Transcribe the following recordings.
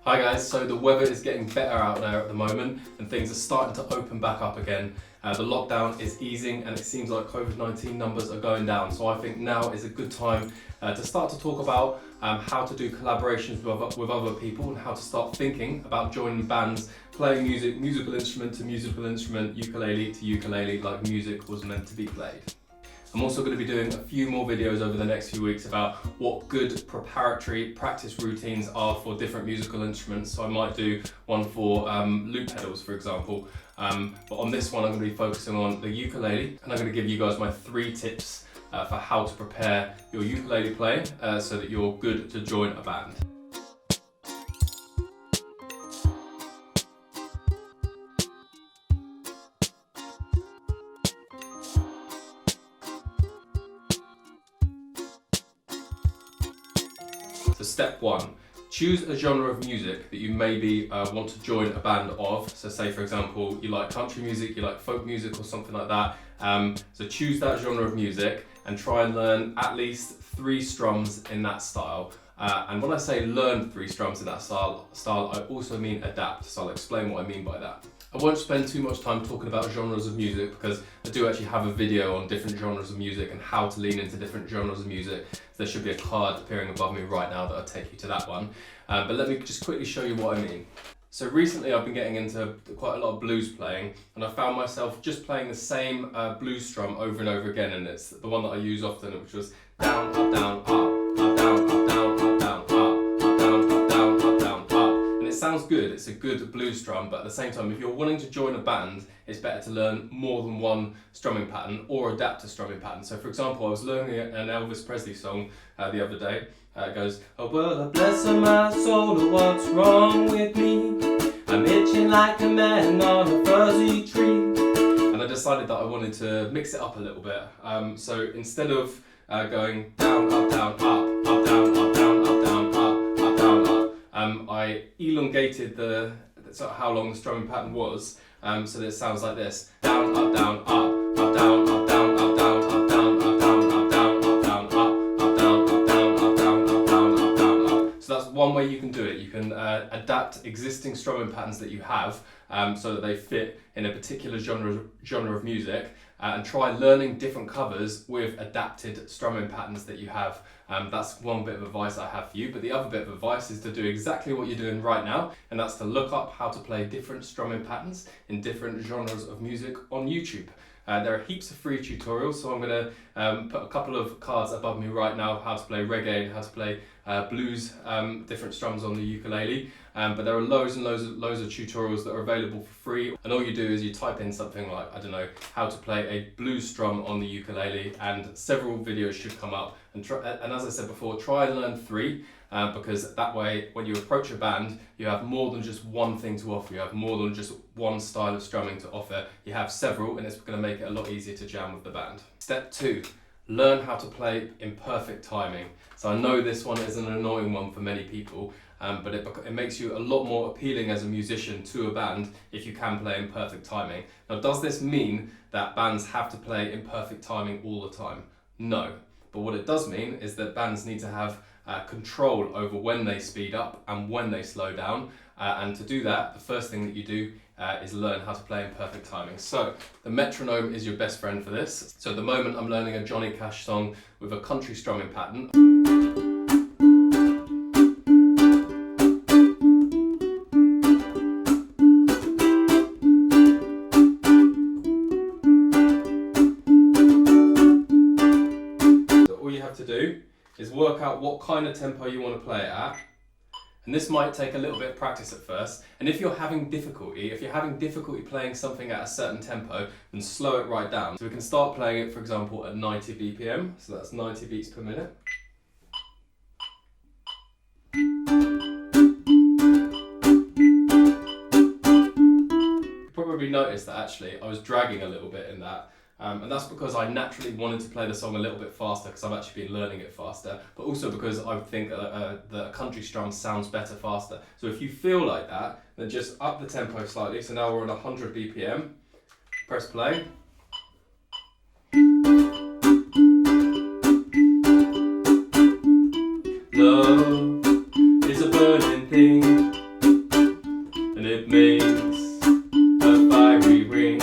Hi guys, so the weather is getting better out there at the moment and things are starting to open back up again. The lockdown is easing and it seems like COVID-19 numbers are going down. So I think now is a good time to start to talk about how to do collaborations with other people and how to start thinking about joining bands, playing musical instrument to musical instrument, ukulele to ukulele, like music was meant to be played. I'm also going to be doing a few more videos over the next few weeks about what good preparatory practice routines are for different musical instruments. So I might do one for loop pedals, for example. But on this one, I'm going to be focusing on the ukulele, and I'm going to give you guys my 3 tips for how to prepare your ukulele playing so that you're good to join a band. So step 1, choose a genre of music that you maybe want to join a band of. So say for example, you like country music, you like folk music or something like that. So choose that genre of music and try and learn at least 3 strums in that style. And when I say learn 3 strums in that style, I also mean adapt. So I'll explain what I mean by that. I won't spend too much time talking about genres of music because I do actually have a video on different genres of music and how to lean into different genres of music. So there should be a card appearing above me right now that'll take you to that one. But let me just quickly show you what I mean. So recently I've been getting into quite a lot of blues playing, and I found myself just playing the same blues strum over and over again, and it's the one that I use often, which was down, up, down, up, down, up, down, up, down, up, down, up, down, up, down, up. And it sounds good, it's a good blues strum, but at the same time, if you're wanting to join a band, it's better to learn more than one strumming pattern or adapt a strumming pattern. So for example, I was learning an Elvis Presley song the other day. It goes, oh well, bless my soul, what's wrong with me? I'm itching like a man on a fuzzy tree. And I decided that I wanted to mix it up a little bit. So instead of going down, up, down, up, up, down, up, down, up, down, up, up, down, up, I elongated the sort of how long the strumming pattern was, so that it sounds like this: down, up, down, up, up, down, up, down, up, down, up, down, up, down, up, down, up, down, up, down, up, down, up, down, up, down, up, down, up. So that's one way you can do it. You can adapt existing strumming patterns that you have so that they fit in a particular genre of music, and try learning different covers with adapted strumming patterns that you have. That's one bit of advice I have for you, but the other bit of advice is to do exactly what you're doing right now, and that's to look up how to play different strumming patterns in different genres of music on YouTube. There are heaps of free tutorials, so I'm going to put a couple of cards above me right now of how to play reggae and how to play blues, different strums on the ukulele. But there are loads and loads of tutorials that are available for free, and all you do is you type in something like, I don't know, how to play a blues strum on the ukulele, and several videos should come up. And as I said before, try and learn 3. Because that way, when you approach a band, you have more than just one thing to offer. You have more than just one style of strumming to offer. You have several, and it's going to make it a lot easier to jam with the band. Step 2, learn how to play in perfect timing. So I know this one is an annoying one for many people, but it makes you a lot more appealing as a musician to a band if you can play in perfect timing. Now, does this mean that bands have to play in perfect timing all the time? No. But what it does mean is that bands need to have control over when they speed up and when they slow down, and to do that, the first thing that you do is learn how to play in perfect timing. So the metronome is your best friend for this. So at the moment I'm learning a Johnny Cash song with a country strumming pattern. So all you have to do is work out what kind of tempo you want to play it at. And this might take a little bit of practice at first. And if you're having difficulty playing something at a certain tempo, then slow it right down. So we can start playing it, for example, at 90 BPM. So that's 90 beats per minute. You probably noticed that actually I was dragging a little bit in that. And that's because I naturally wanted to play the song a little bit faster because I've actually been learning it faster, but also because I think the country strum sounds better faster. So if you feel like that, then just up the tempo slightly. So now we're on 100 BPM. Press play. Love is a burning thing. and it makes a fiery ring.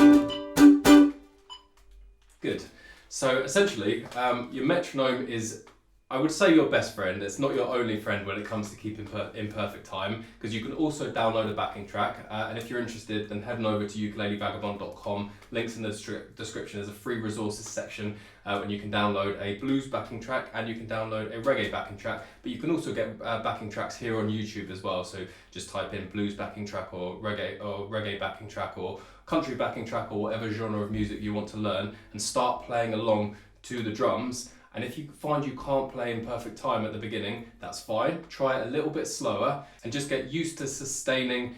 Good. So essentially, your metronome is, I would say, your best friend. It's not your only friend when it comes to keeping in perfect time, because you can also download a backing track. And if you're interested, then head on over to ukulelevagabond.com. Links in the description. There's a free resources section and you can download a blues backing track and you can download a reggae backing track. But you can also get backing tracks here on YouTube as well. So just type in blues backing track or reggae backing track or country backing track or whatever genre of music you want to learn, and start playing along to the drums. And if you find you can't play in perfect time at the beginning, that's fine. Try it a little bit slower and just get used to sustaining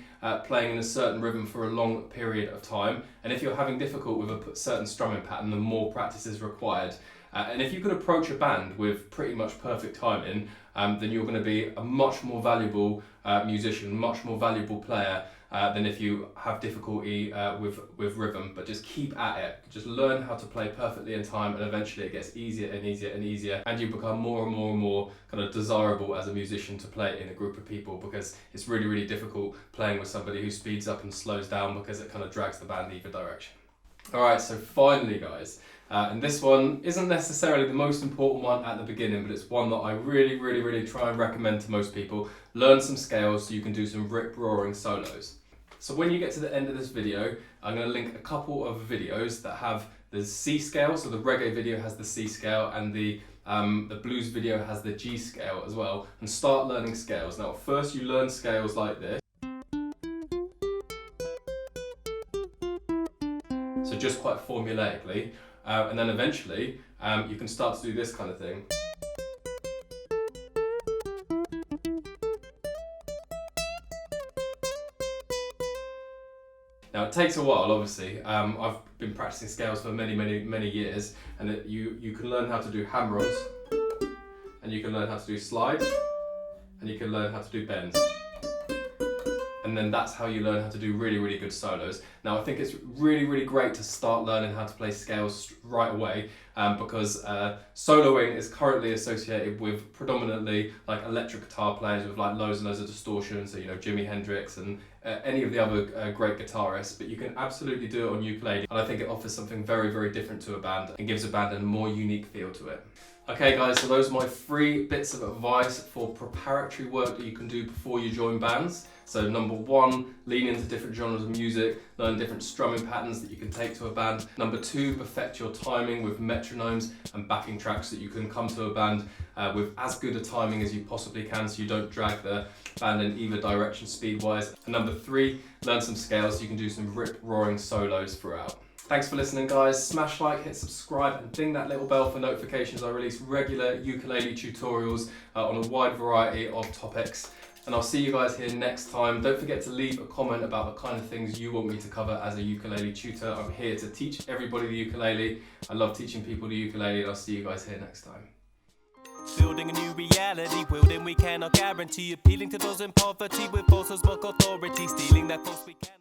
playing in a certain rhythm for a long period of time. And if you're having difficulty with a certain strumming pattern, the more practice is required. And if you can approach a band with pretty much perfect timing, then you're going to be a much more valuable musician, much more valuable player than if you have difficulty with rhythm. But just keep at it. Just learn how to play perfectly in time, and eventually it gets easier and easier and easier, and you become more and more and more kind of desirable as a musician to play in a group of people, because it's really, really difficult playing with somebody who speeds up and slows down, because it kind of drags the band either direction. Alright, so finally guys, and this one isn't necessarily the most important one at the beginning, but it's one that I really try and recommend to most people. Learn some scales so you can do some rip-roaring solos. So when you get to the end of this video, I'm going to link a couple of videos that have the C scale. So the reggae video has the C scale, and the blues video has the G scale as well, and start learning scales. Now first you learn scales like this. So just quite formulaically, and then eventually you can start to do this kind of thing. Now it takes a while, obviously. I've been practicing scales for many years, and you can learn how to do hammer-ons, and you can learn how to do slides, and you can learn how to do bends. And then that's how you learn how to do really good solos. Now I think it's really great to start learning how to play scales right away, because soloing is currently associated with predominantly like electric guitar players with like loads and loads of distortion, so you know, Jimi Hendrix and any of the other great guitarists. But you can absolutely do it on ukulele, and I think it offers something very different to a band and gives a band a more unique feel to it. Okay guys, so those are my 3 bits of advice for preparatory work that you can do before you join bands. So number 1, lean into different genres of music, learn different strumming patterns that you can take to a band. Number 2, perfect your timing with metronomes and backing tracks so that you can come to a band with as good a timing as you possibly can, so you don't drag the band in either direction speed-wise. And number 3, learn some scales so you can do some rip-roaring solos throughout. Thanks for listening guys. Smash like, hit subscribe, and ding that little bell for notifications. I release regular ukulele tutorials on a wide variety of topics. And I'll see you guys here next time. Don't forget to leave a comment about the kind of things you want me to cover as a ukulele tutor. I'm here to teach everybody the ukulele. I love teaching people the ukulele, and I'll see you guys here next time. Building a new reality, wielding we cannot guarantee. Appealing to those in poverty with false spoke authority, stealing that force we cannot.